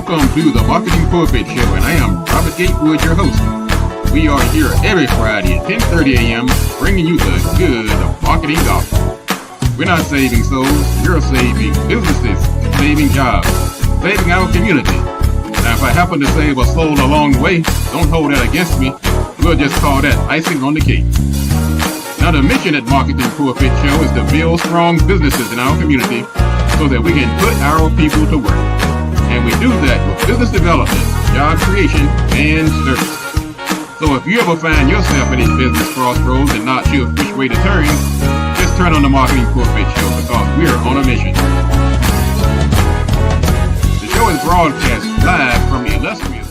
Welcome to the Marketing Pulpit Show, and I am Robert Gatewood, your host. We are here every Friday at 10:30 a.m. bringing you the good of marketing gospel. We're not saving souls, we're saving businesses, saving jobs, saving our community. Now, if I happen to save a soul along the way, don't hold that against me. We'll just call that icing on the cake. Now, the mission at Marketing Pulpit Show is to build strong businesses in our community so that we can put our people to work. And we do that with business development, job creation, and service. So if you ever find yourself in a business crossroads and not sure which way to turn, just turn on the Marketing Pulpit Show because we're on a mission. The show is broadcast live from the illustrious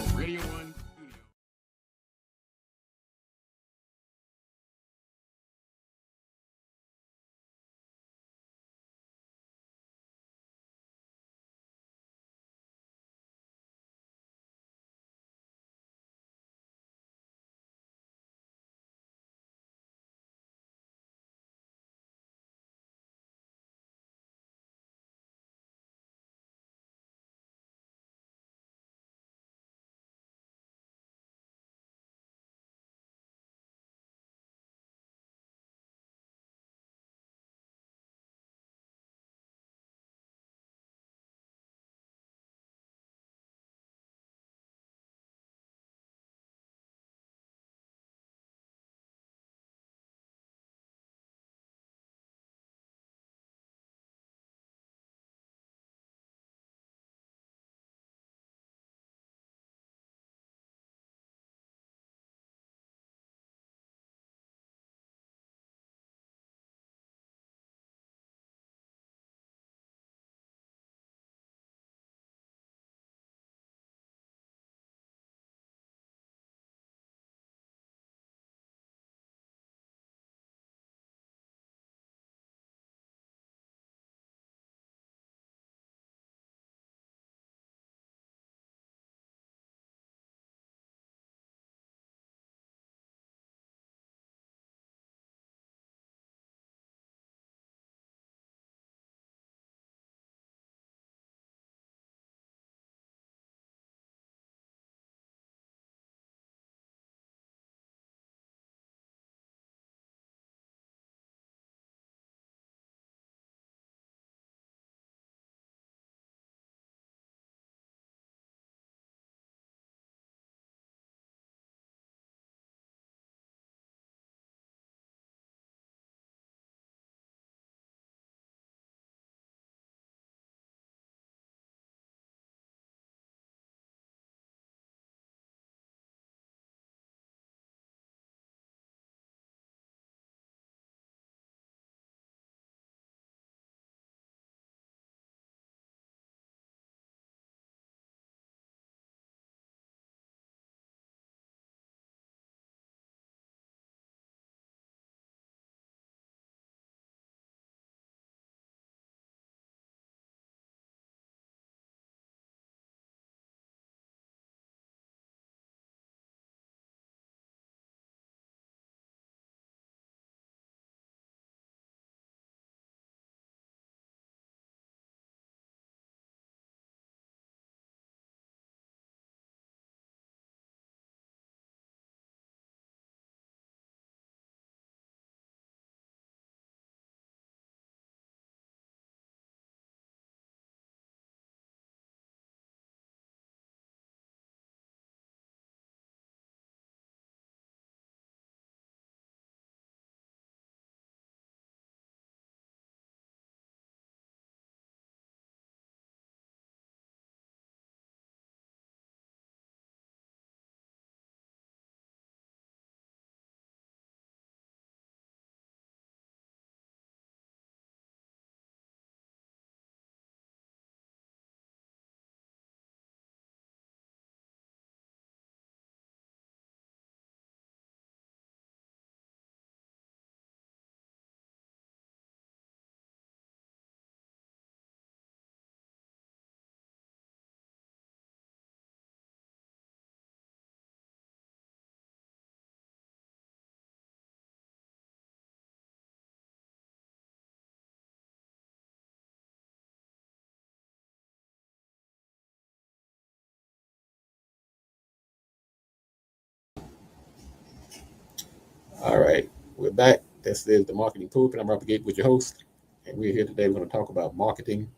All right, we're back. This is the Marketing Pulpit. I'm Robert Gatewood, your host, and we're here today. We're going to talk about marketing,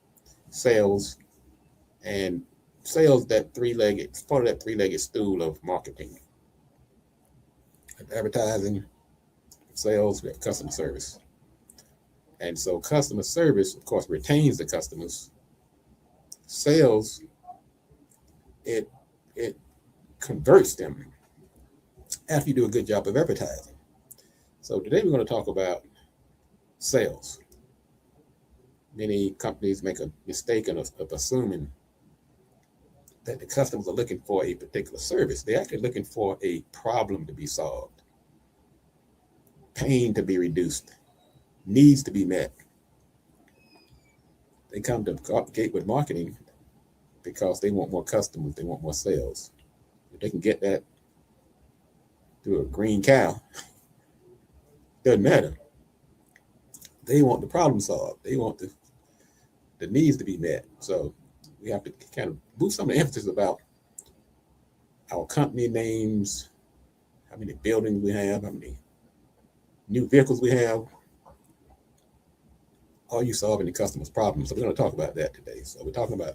sales, and sales. That three-legged part of that three-legged stool of marketing: advertising, sales, we have customer service. And so, customer service, of course, retains the customers. Sales, it it converts them after you do a good job of advertising. So today we're going to talk about sales. Many companies make a mistake of assuming that the customers are looking for a particular service. They're actually looking for a problem to be solved, pain to be reduced, needs to be met. They come to Gatewood Marketing because they want more customers, they want more sales. If they can get that through a green cow, doesn't matter. They want the problem solved. They want the needs to be met. So we have to kind of move some of the emphasis about our company names, how many buildings we have, how many new vehicles we have. Are you solving the customer's problems? So we're going to talk about that today. So we're talking about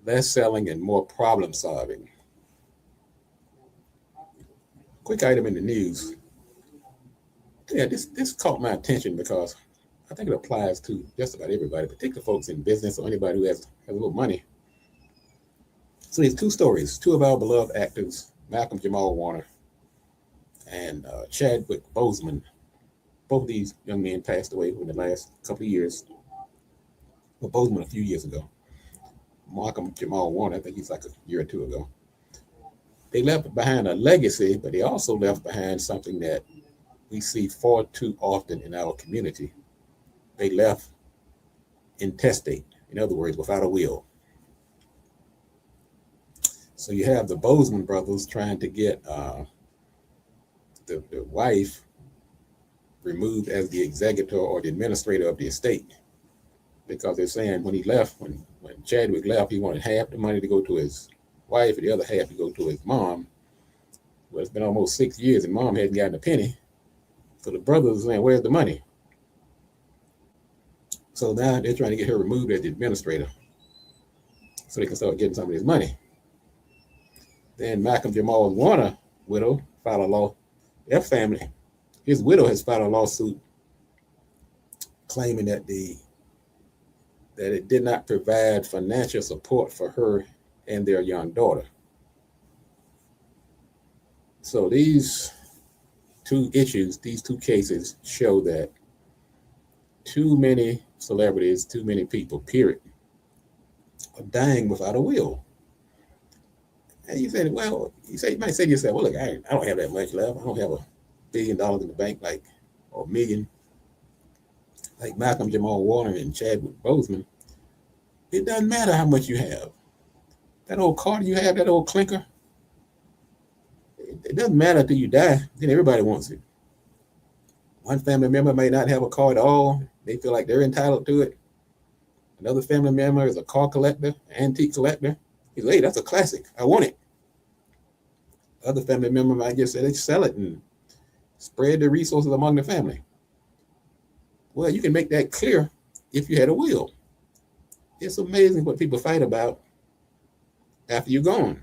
less selling and more problem solving. Quick item in the news. Yeah, this caught my attention because I think it applies to just about everybody, particularly folks in business or anybody who has a little money. So there's two stories. Two of our beloved actors, Malcolm Jamal Warner and Chadwick Boseman. Both of these young men passed away in the last couple of years. Well, Boseman a few years ago. Malcolm Jamal Warner, I think he's like a year or two ago. They left behind a legacy, but they also left behind something that we see far too often in our community. They left intestate, in other words, without a will. So you have the Boseman brothers trying to get the wife removed as the executor or the administrator of the estate because they're saying when he left, when Chadwick left, he wanted half the money to go to his wife and the other half to go to his mom. Well, it's been almost 6 years and mom hadn't gotten a penny. So the brothers are saying, where's the money? So now they're trying to get her removed as the administrator so they can start getting some of this money. Then Malcolm Jamal Warner widow filed a law. Their family, his widow has filed a lawsuit claiming that it did not provide financial support for her and their young daughter. So these two issues, these two cases show that too many celebrities, too many people, period, are dying without a will. And you said, well, you might say to yourself, well, look, I don't have that much left. I don't have $1 billion in the bank or a million, like Malcolm Jamal Warner and Chadwick Boseman. It doesn't matter how much you have. That old car you have, that old clinker, it doesn't matter until you die. Then everybody wants it. One family member may not have a car at all. They feel like they're entitled to it. Another family member is a car collector, antique collector. He's like, hey, that's a classic. I want it. Other family member might just say they sell it and spread the resources among the family. Well, you can make that clear if you had a will. It's amazing what people fight about after you're gone.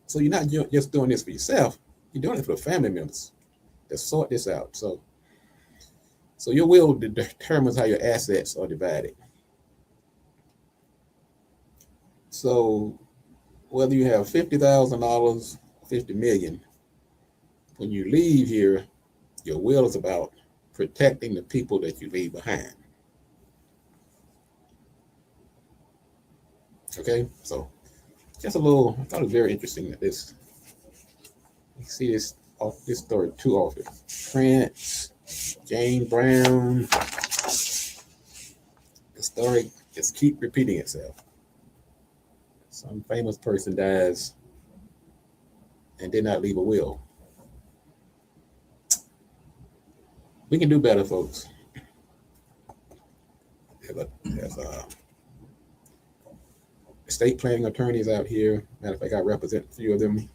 So you're not just doing this for yourself. You're doing it for the family members to sort this out. So your will determines how your assets are divided. So whether you have $50,000, 50 million, when you leave here, your will is about protecting the people that you leave behind. Okay, so just a little. I thought it was very interesting that you see this story too often. Prince, Jane Brown, the story just keep repeating itself. Some famous person dies and did not leave a will. We can do better, folks. There's estate planning attorneys out here. Matter of fact, I represent a few of them.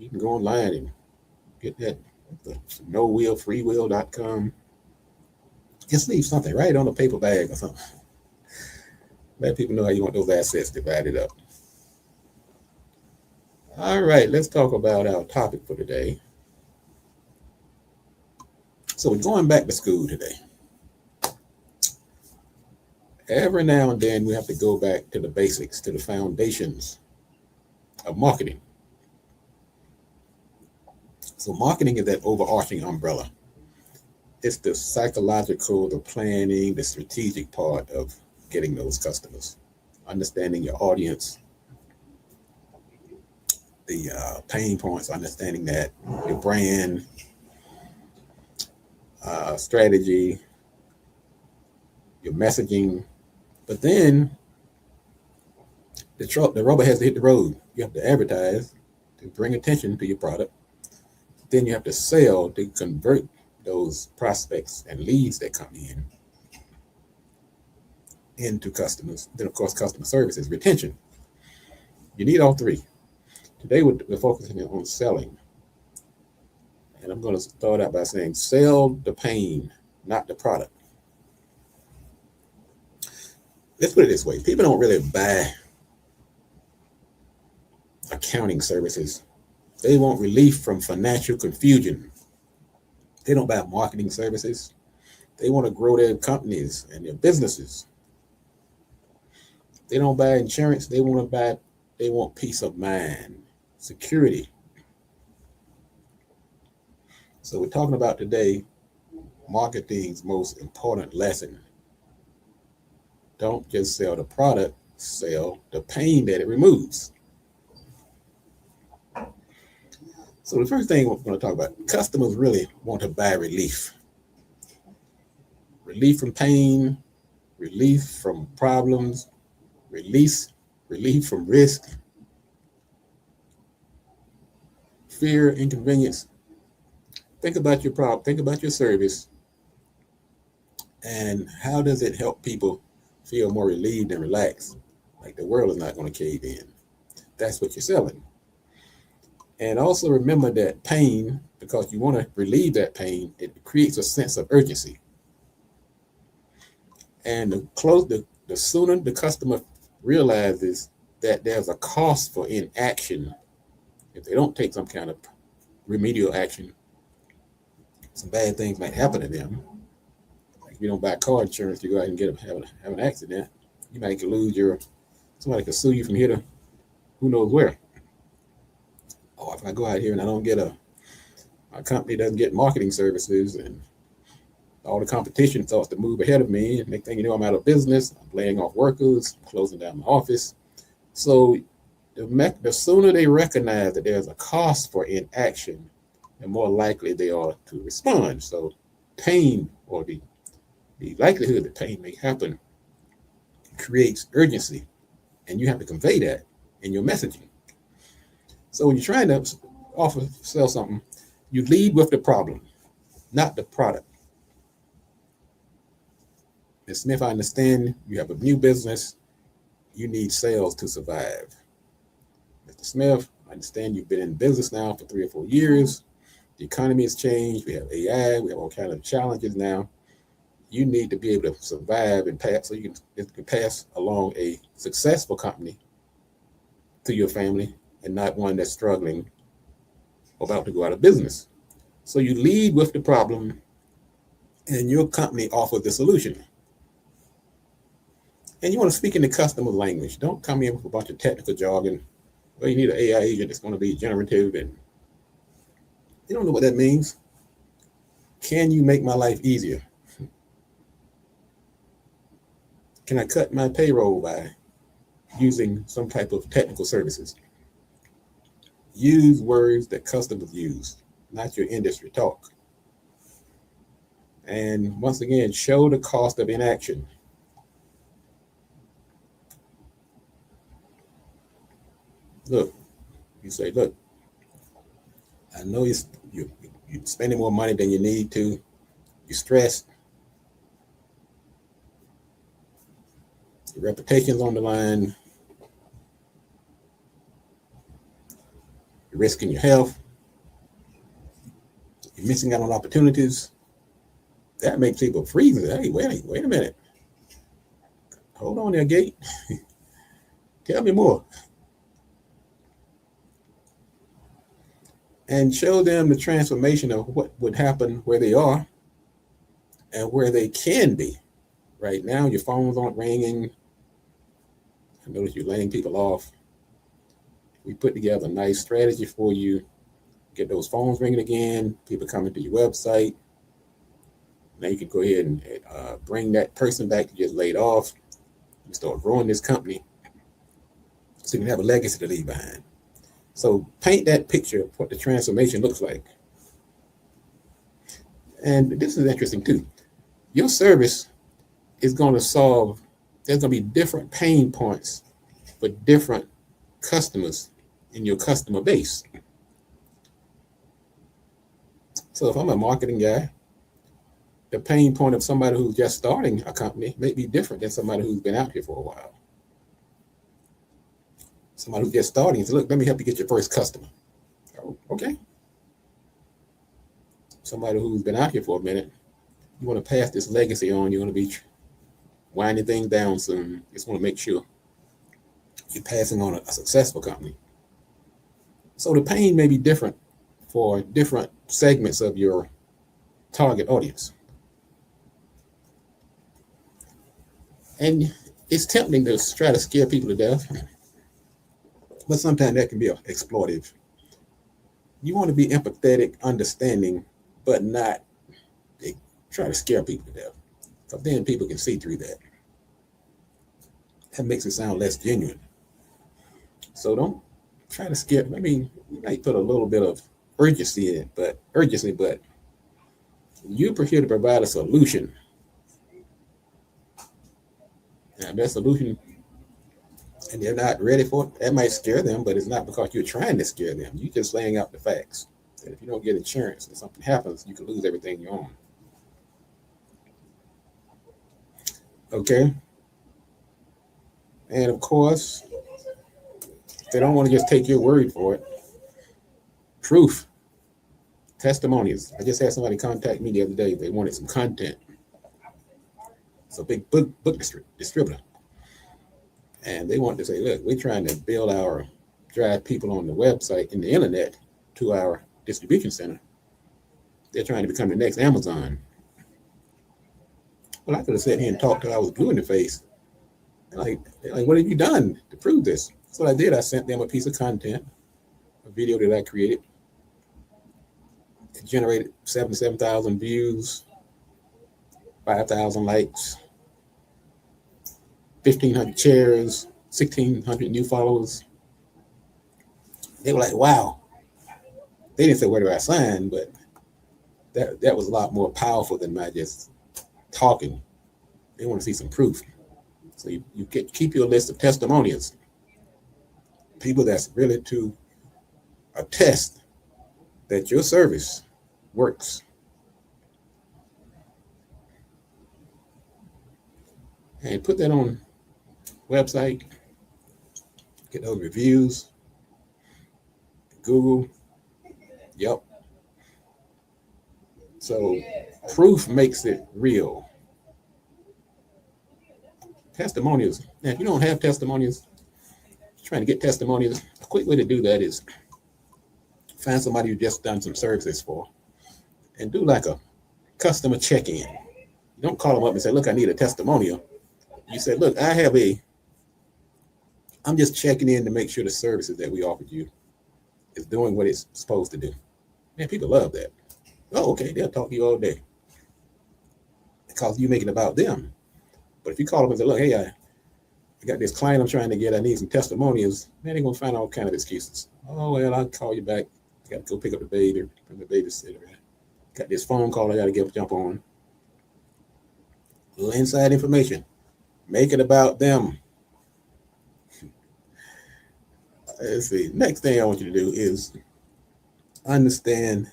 You can go online and Get that the nowillfreewill.com. Just leave something right on a paper bag or something. Let people know how you want those assets divided up. All right, let's talk about our topic for today. So we're going back to school today. Every now and then we have to go back to the basics, to the foundations of marketing. So marketing is that overarching umbrella. It's the psychological, the planning, the strategic part of getting those customers, understanding your audience, the pain points, understanding that, your brand, strategy, your messaging. But then the rubber has to hit the road. You have to advertise to bring attention to your product. Then you have to sell to convert those prospects and leads that come in into customers. Then, of course, customer service is retention. You need all three. Today, we're focusing on selling. And I'm going to start out by saying sell the pain, not the product. Let's put it this way. People don't really buy accounting services. They want relief from financial confusion. They don't buy marketing services. They want to grow their companies and their businesses. They don't buy insurance. They want peace of mind, security. So we're talking about today marketing's most important lesson. Don't just sell the product, sell the pain that it removes. So the first thing we're going to talk about, customers really want to buy relief. Relief from pain, relief from problems, relief from risk, fear, inconvenience. Think about your problem, think about your service, and how does it help people feel more relieved and relaxed, like the world is not going to cave in. That's what you're selling. And also remember that pain, because you want to relieve that pain, it creates a sense of urgency. And the sooner the customer realizes that there's a cost for inaction, if they don't take some kind of remedial action, some bad things might happen to them. Like if you don't buy car insurance, you go out and have an accident, you might lose somebody could sue you from here to who knows where. Or if I go out here and I don't get my company doesn't get marketing services, and all the competition starts to move ahead of me, and next thing you know, I'm out of business, I'm laying off workers, closing down my office. So the sooner they recognize that there's a cost for inaction, the more likely they are to respond. So pain, or the likelihood that pain may happen, creates urgency, and you have to convey that in your messaging. So when you're trying to sell something, you lead with the problem, not the product. Ms. Smith, I understand you have a new business. You need sales to survive. Mr. Smith, I understand you've been in business now for 3 or 4 years. The economy has changed. We have AI. We have all kinds of challenges now. You need to be able to survive and pass, so you can pass along a successful company to your family, and not one that's struggling, about to go out of business. So you lead with the problem, and your company offers the solution. And you want to speak in the customer language. Don't come in with a bunch of technical jargon. Well, you need an AI agent that's going to be generative, and you don't know what that means. Can you make my life easier? Can I cut my payroll by using some type of technical services? Use words that customers use, not your industry talk. And once again, show the cost of inaction. Look, you say, look, I know you're spending more money than you need to. You're stressed. Your reputation's on the line. You're risking your health. You're missing out on opportunities. That makes people freeze and say, hey, wait a minute. Hold on there, Gate. Tell me more. And show them the transformation of what would happen where they are and where they can be. Right now, your phones aren't ringing. I notice you're laying people off. We put together a nice strategy for you. Get those phones ringing again, people coming to your website. Now you can go ahead and bring that person back you just laid off and start growing this company so you can have a legacy to leave behind. So paint that picture of what the transformation looks like. And this is interesting too. Your service is going to solve, there's going to be different pain points for different customers in your customer base. So if I'm a marketing guy, the pain point of somebody who's just starting a company may be different than somebody who's been out here for a while. Somebody who's just starting says, look, let me help you get your first customer. Oh, okay. Somebody who's been out here for a minute, you want to pass this legacy on, you want to be winding things down soon. You just want to make sure you're passing on a successful company. So the pain may be different for different segments of your target audience. And it's tempting to try to scare people to death, but sometimes that can be exploitive. You want to be empathetic, understanding, but not try to scare people to death. Because then people can see through that. That makes it sound less genuine. So don't try to scare. I mean, you might put a little bit of urgency in it, but you're here to provide a solution. Now, that solution, and they're not ready for it, that might scare them, but it's not because you're trying to scare them. You're just laying out the facts. That if you don't get insurance and something happens, you can lose everything you own. Okay? And of course, they don't want to just take your word for it. Proof. Testimonials. I just had somebody contact me the other day. They wanted some content. It's a big book distributor. And they want to say, look, we're trying to drive people on the website and the internet to our distribution center. They're trying to become the next Amazon. Well, I could have sat here and talked till I was blue in the face. Like, what have you done to prove this? So I did. I sent them a piece of content, a video that I created. It generated 77,000 views, 5,000 likes, 1,500 shares, 1,600 new followers. They were like, wow. They didn't say, where do I sign? But that was a lot more powerful than my just talking. They want to see some proof. So you keep your list of testimonials. People that's really to attest that your service works. And put that on website. Get those reviews. Google. Yep. So proof makes it real. Testimonials. Now, if you don't have testimonials, trying to get testimonials, a quick way to do that is find somebody you just done some services for and do like a customer check-in. You don't call them up and say, look, I need a testimonial. You say, look, I'm just checking in to make sure the services that we offered you is doing what it's supposed to do. Man, people love that. Oh, okay, they'll talk to you all day because you make it about them. But if you call them and say, look, hey, I got this client I'm trying to get, I need some testimonials, man, they're going to find all kind of excuses. Oh, well, I'll call you back. I got to go pick up the baby from the babysitter. Got this phone call I got to jump on. A little inside information. Make it about them. Let's see. Next thing I want you to do is understand,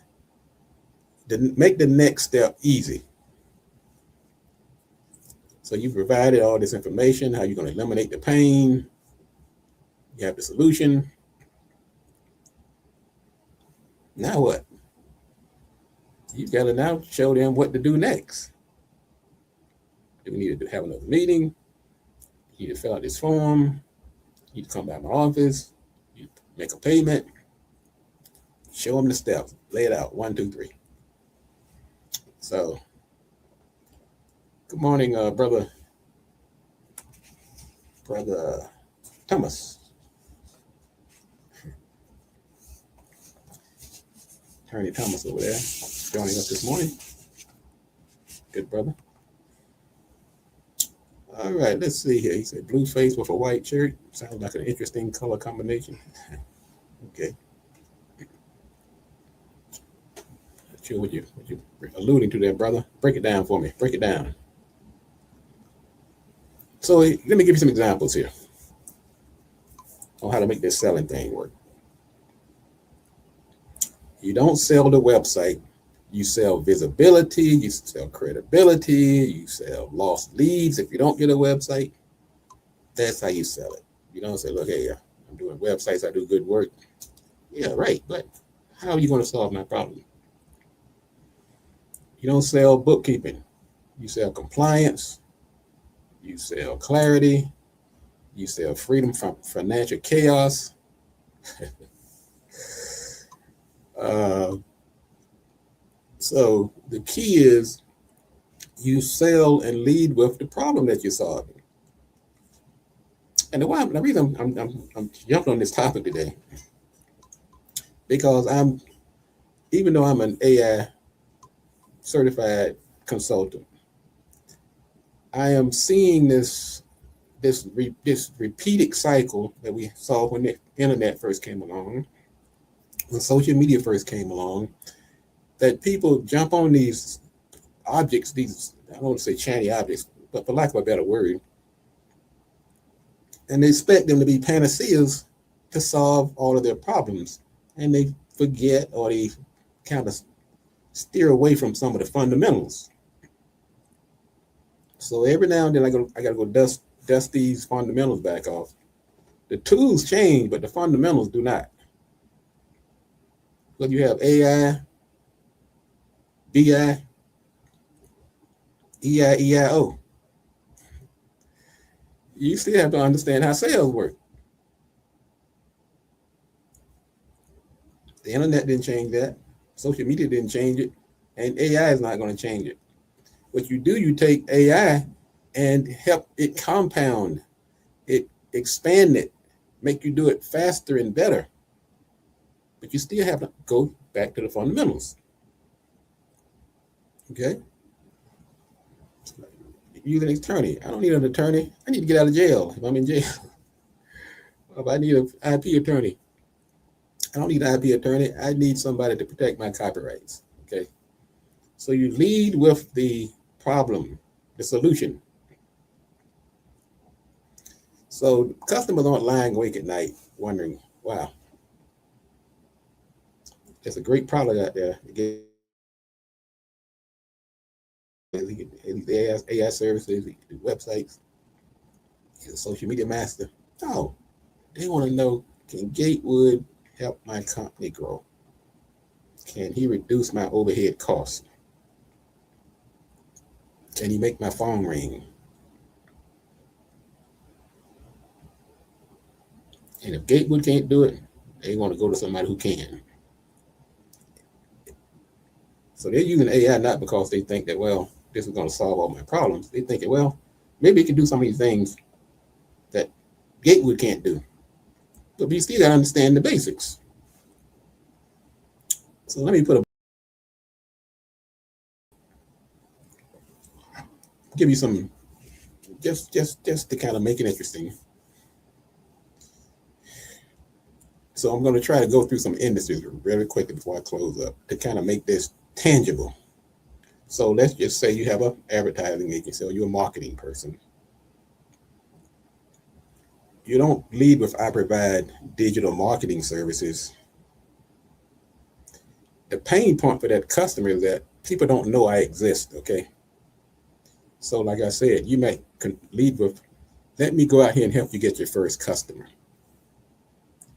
make the next step easy. So you provided all this information, how you're going to eliminate the pain. You have the solution. Now what? you've got to now show them what to do next. Do we need to have another meeting? You need to fill out this form. You need to come by my office. You make a payment. Show them the steps. Lay it out. 1, 2, 3. So, good morning, brother Thomas. Attorney Thomas over there joining us this morning. Good brother. All right, let's see here. He said blue face with a white shirt. Sounds like an interesting color combination. Okay. Not sure what you're alluding to there, brother. Break it down for me. Break it down. So let me give you some examples here on how to make this selling thing work. You don't sell the website. You sell visibility, you sell credibility, you sell lost leads. If you don't get a website, that's how you sell it. You don't say, look, hey, I'm doing websites, I do good work. Yeah, right, but how are you going to solve my problem? You don't sell bookkeeping. You sell compliance, you sell clarity, you sell freedom from financial chaos. So the key is you sell and lead with the problem that you're solving. And the reason I'm jumping on this topic today, because even though I'm an AI certified consultant, I am seeing this repeated cycle that we saw when the internet first came along, when social media first came along, that people jump on these objects, these, I don't want to say shiny objects, but for lack of a better word, and they expect them to be panaceas to solve all of their problems. And they forget, or they kind of steer away from some of the fundamentals. So every now and then I gotta go dust these fundamentals back off. The tools change, but the fundamentals do not. Whether you have AI, BI, EIO, you still have to understand how sales work. The internet didn't change that. Social media didn't change it. And AI is not going to change it. What you do, you take AI and help it compound, it expand it, make you do it faster and better. But you still have to go back to the fundamentals. Okay? Use an attorney. I don't need an attorney. I need to get out of jail if I'm in jail. If I need an IP attorney, I don't need an IP attorney. I need somebody to protect my copyrights. Okay? So you lead with the problem, the solution. So customers aren't lying awake at night wondering, wow, there's a great product out there. AI services, websites, he's a social media master. No, they want to know, can Gatewood help my company grow? Can he reduce my overhead costs? Can he make my phone ring? And if Gatewood can't do it, they want to go to somebody who can. So they're using AI not because they think that, well, this is going to solve all my problems. They think, well, maybe it can do some of these things that Gatewood can't do. But we still got to understand the basics. So let me give you some, just to kind of make it interesting. So I'm going to try to go through some industries very quickly before I close up to kind of make this tangible. So let's just say you have an advertising agency or you're a marketing person. You don't lead with, I provide digital marketing services. The pain point for that customer is that people don't know I exist, okay? So like I said, you might lead with, let me go out here and help you get your first customer.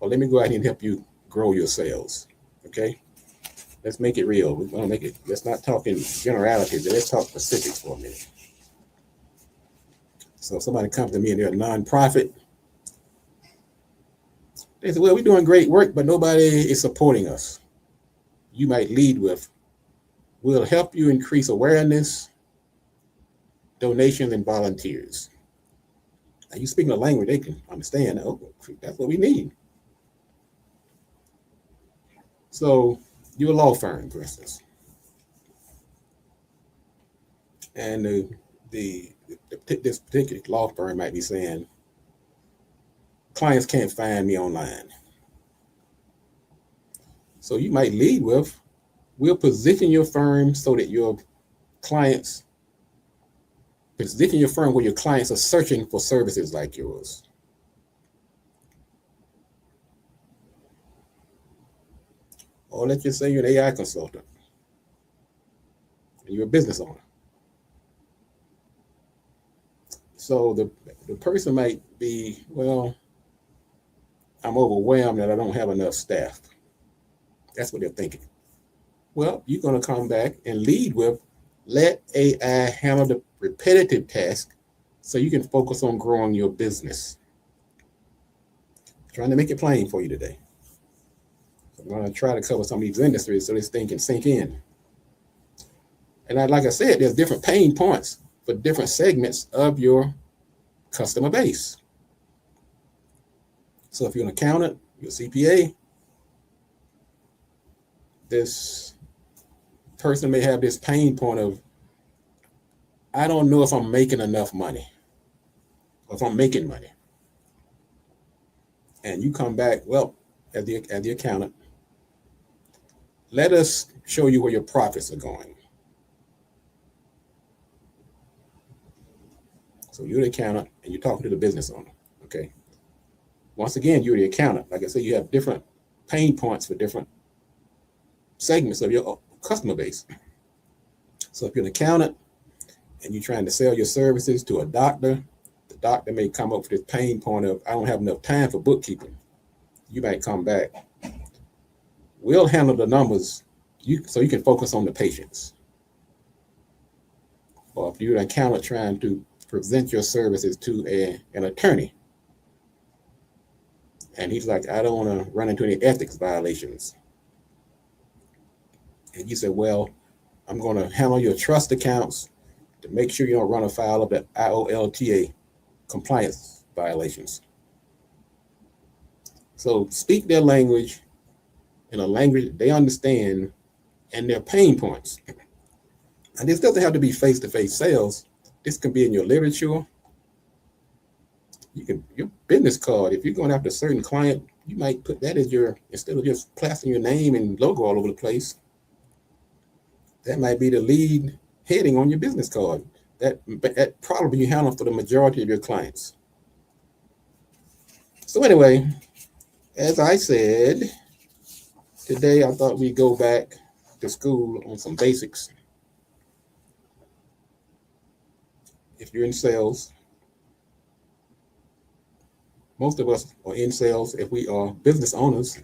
Or let me go out here and help you grow your sales, okay? Let's make it real. We're gonna make it. Let's not talk in generalities. Let's talk specifics for a minute. So if somebody comes to me and they're a nonprofit, they say, "Well, we're doing great work, but nobody is supporting us." You might lead with, "We'll help you increase awareness, donations, and volunteers." Now you speaking a language they can understand. Oh, that's what we need. So you're a law firm, for instance, and this particular law firm might be saying, "Clients can't find me online." So you might lead with, "We'll position your firm so that your clients, position your firm where your clients are searching for services like yours." Or let's just say you're an AI consultant and you're a business owner. So the person might be, "Well, I'm overwhelmed that I don't have enough staff." That's what they're thinking. Well, you're going to come back and lead with, "Let AI handle the repetitive task so you can focus on growing your business." Trying to make it plain for you today. I'm going to try to cover some of these industries so this thing can sink in. And like I said, there's different pain points for different segments of your customer base. So if you're an accountant, you're a CPA, this person may have this pain point of, "I don't know if I'm making enough money or if I'm making money." And you come back, "Well, as the accountant, let us show you where your profits are going." So you're the accountant and you're talking to the business owner. Okay. Once again, you're the accountant. Like I said, you have different pain points for different segments of your customer base. So if you're an accountant and you're trying to sell your services to a doctor, the doctor may come up with this pain point of, "I don't have enough time for bookkeeping." You might come back, "We'll handle the numbers so you can focus on the patients." Or if you're an accountant trying to present your services to an attorney, and he's like, "I don't want to run into any ethics violations." And you say, "Well, I'm going to handle your trust accounts to make sure you don't run afoul of the IOLTA compliance violations." So speak their language in a language they understand and their pain points. And this doesn't have to be face-to-face sales. This can be in your literature. Your business card. If you're going after a certain client, you might put that as instead of just plastering your name and logo all over the place, that might be the lead heading on your business card. That probably you handle for the majority of your clients. So anyway, as I said, today I thought we'd go back to school on some basics. If you're in sales, most of us are in sales. If we are business owners,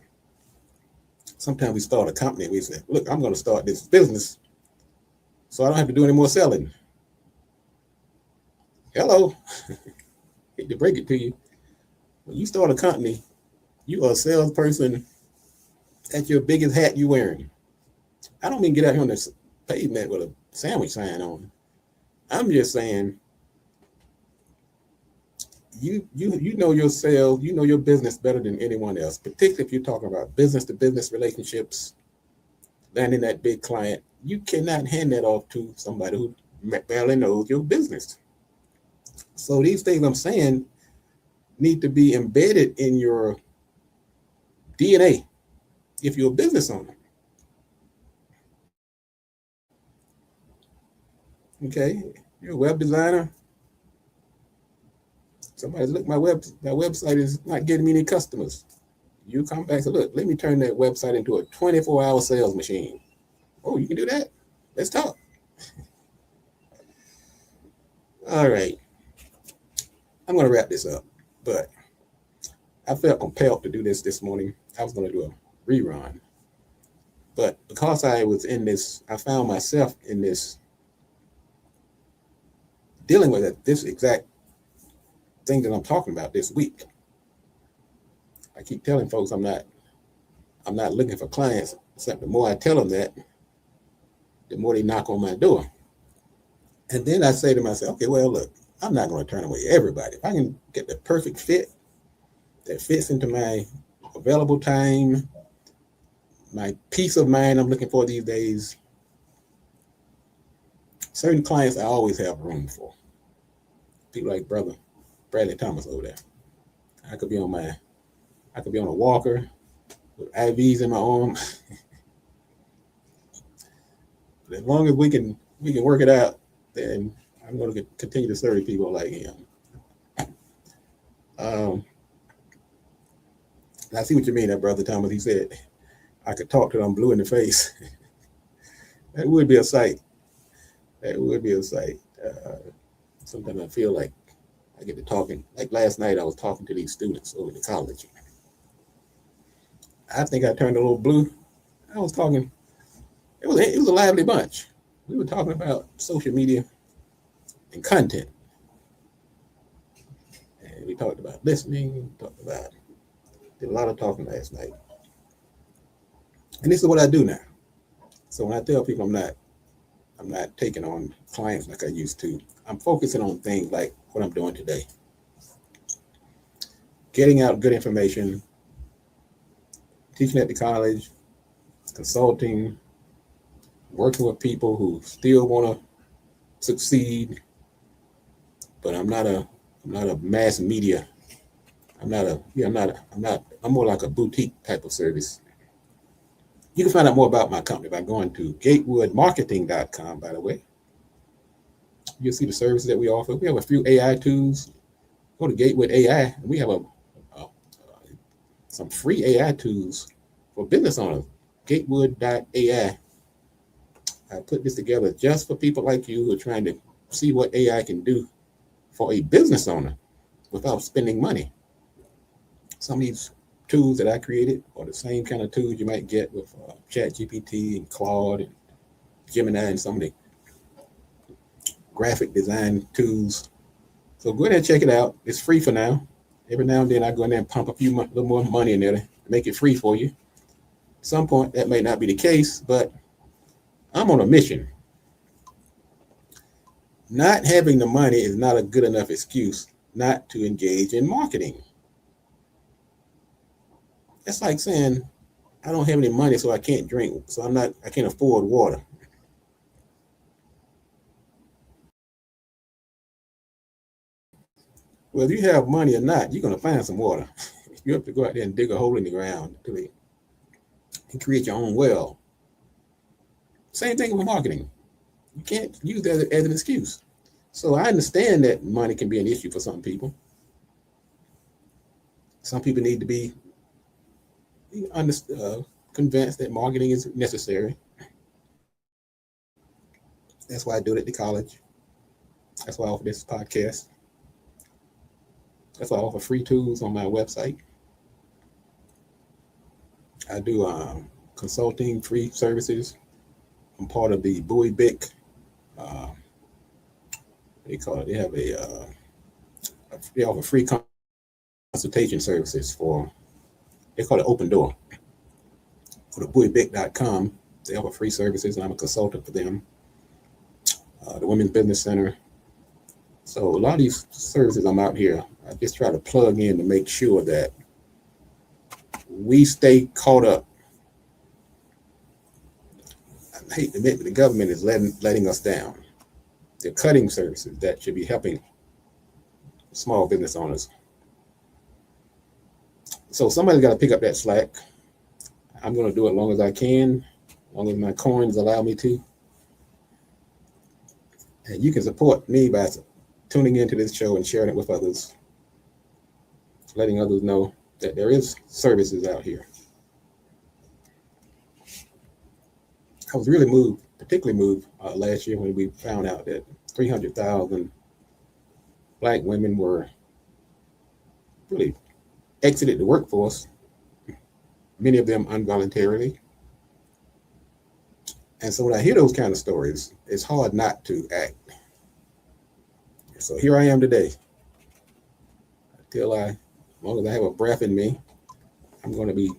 sometimes we start a company. We say, "Look, I'm going to start this business so I don't have to do any more selling." Hello. Hate to break it to you. When you start a company, you are a salesperson at your biggest hat you're wearing. I don't mean get out here on the pavement with a sandwich sign on. I'm just saying, you know your sales, you know your business better than anyone else, particularly if you're talking about business to business relationships, landing that big client. You cannot hand that off to somebody who barely knows your business. So these things I'm saying need to be embedded in your DNA if you're a business owner. Okay, you're a web designer. Somebody's look, my website is not getting me any customers. You come back and say, "Look, let me turn that website into a 24-hour sales machine." "Oh, you can do that? Let's talk." All right. I'm going to wrap this up, but I felt compelled to do this morning. I was going to do a rerun, But because I was in this, I found myself in this dealing with it, this exact thing that I'm talking about this week. I keep telling folks I'm not looking for clients. Except the more I tell them that, the more they knock on my door. And then I say to myself, okay, well, look, I'm not going to turn away everybody. If I can get the perfect fit that fits into my available time, my peace of mind I'm looking for these days, certain clients I always have room for. People like Brother Bradley Thomas over there. I could be on a walker with IVs in my arm. But as long as we can work it out, then I'm going to continue to serve people like him. I see what you mean, that Brother Thomas. He said I could talk till I'm blue in the face. That would be a sight. That would be a sight. Sometimes I feel like I get to talking. Like last night, I was talking to these students over at college. I think I turned a little blue. I was talking. It was a lively bunch. We were talking about social media and content, and we talked about listening. Did a lot of talking last night. And this is what I do now. So when I tell people I'm not taking on clients like I used to, I'm focusing on things like what I'm doing today. Getting out good information, teaching at the college, consulting, working with people who still want to succeed, but I'm not a mass media. I'm more like a boutique type of service. You can find out more about my company by going to gatewoodmarketing.com, by the way. You'll see the services that we offer. We have a few AI tools. Go to Gatewood AI, and we have some free AI tools for business owners. Gatewood.ai. I put this together just for people like you who are trying to see what AI can do for a business owner without spending money. Some of these tools that I created are the same kind of tools you might get with ChatGPT and Claude and Gemini and some of the graphic design tools. So go ahead and check it out. It's free for now. Every now and then I go in there and pump a little more money in there to make it free for you. At some point that may not be the case, but I'm on a mission. Not having the money is not a good enough excuse not to engage in marketing. That's like saying, I don't have any money, so I can't drink. So I can't afford water. Well, if you have money or not, you're going to find some water. You have to go out there and dig a hole in the ground and create your own well. Same thing with marketing. You can't use that as an excuse. So I understand that money can be an issue for some people. Some people need to be convinced that marketing is necessary. That's why I do it at the college. That's why I offer this podcast. That's why I offer free tools on my website. I do consulting, free services. I'm part of the Bowie Bick. They call it. They have they offer free consultation services for. They call it Open Door. Go to BowieBick.com. They offer free services, and I'm a consultant for them. The Women's Business Center. So a lot of these services I'm out here, I just try to plug in to make sure that we stay caught up. I hate to admit that the government is letting us down. They're cutting services that should be helping small business owners. So somebody's got to pick up that slack. I'm going to do it as long as I can, as long as my coins allow me to. And you can support me by tuning into this show and sharing it with others, letting others know that there is services out here. I was really particularly moved last year when we found out that 300,000 Black women were really exited the workforce, many of them involuntarily. And so when I hear those kind of stories, it's hard not to act. So here I am today. As long as I have a breath in me, I'm going to be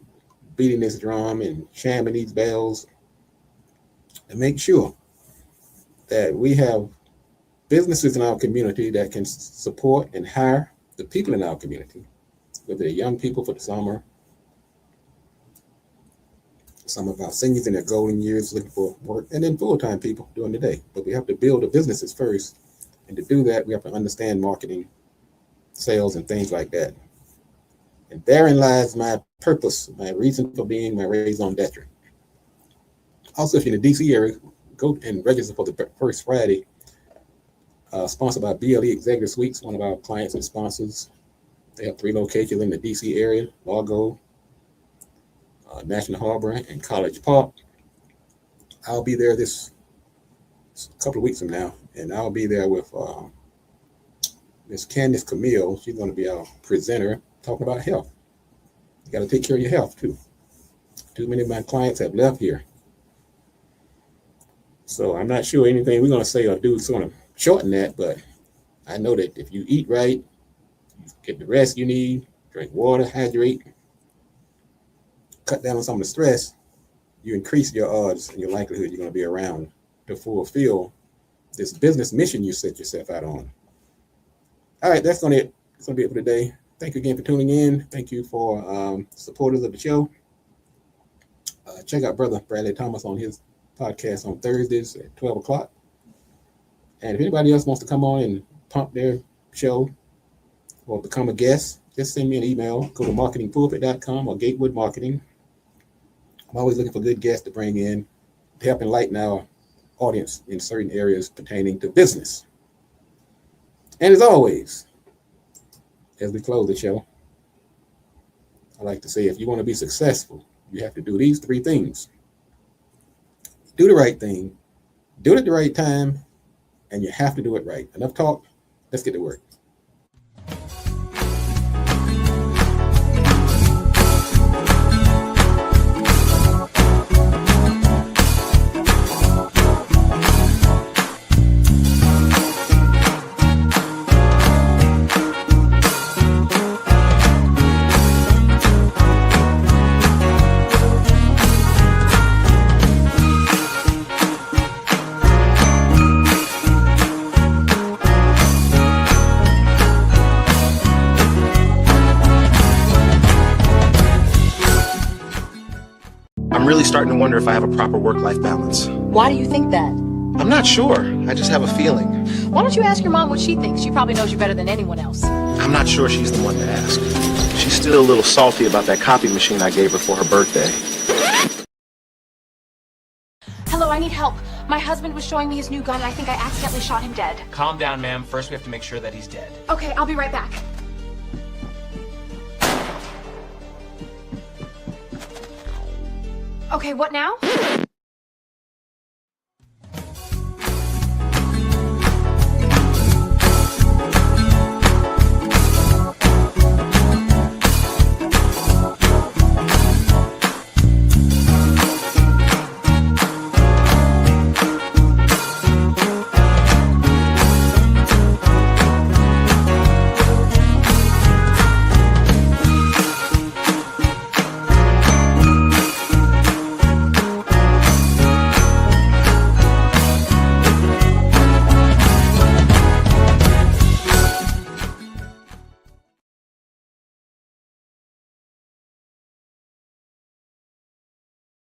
beating this drum and shamming these bells to make sure that we have businesses in our community that can support and hire the people in our community, whether they're young people for the summer, some of our seniors in their golden years looking for work, and then full-time people during the day. But we have to build the businesses first. And to do that, we have to understand marketing, sales, and things like that. And therein lies my purpose, my reason for being my raison d'etre. Also, if you're in the DC area, go and register for the first Friday, sponsored by BLE Executive Suites, one of our clients and sponsors. They have 3 locations in the DC area: Largo, National Harbor, and College Park. I'll be there this couple of weeks from now, and I'll be there with Miss Candace Camille. She's going to be our presenter talking about health. You got to take care of your health too. Too many of my clients have left here. So I'm not sure anything we're going to say or do is going to shorten that, but I know that if you eat right, you get the rest you need, drink water, hydrate, cut down on some of the stress, you increase your odds and your likelihood you're going to be around to fulfill this business mission you set yourself out on. All right, that's going to be it for today. Thank you again for tuning in. Thank you for supporters of the show. Check out Brother Bradley Thomas on his podcast on Thursdays at 12 o'clock. And if anybody else wants to come on and pump their show or become a guest, just send me an email. Go to marketingpulpit.com or Gatewood Marketing. I'm always looking for good guests to bring in to help enlighten our audience in certain areas pertaining to business. And as always, as we close the show, I like to say, if you want to be successful, you have to do these 3 things. Do the right thing, do it at the right time, and you have to do it right. Enough talk. Let's get to work. I'm really starting to wonder if I have a proper work-life balance. Why do you think that? I'm not sure. I just have a feeling. Why don't you ask your mom what she thinks? She probably knows you better than anyone else. I'm not sure she's the one to ask. She's still a little salty about that copy machine I gave her for her birthday. Hello, I need help. My husband was showing me his new gun and I think I accidentally shot him dead. Calm down, ma'am. First, we have to make sure that he's dead. Okay, I'll be right back. Okay, what now?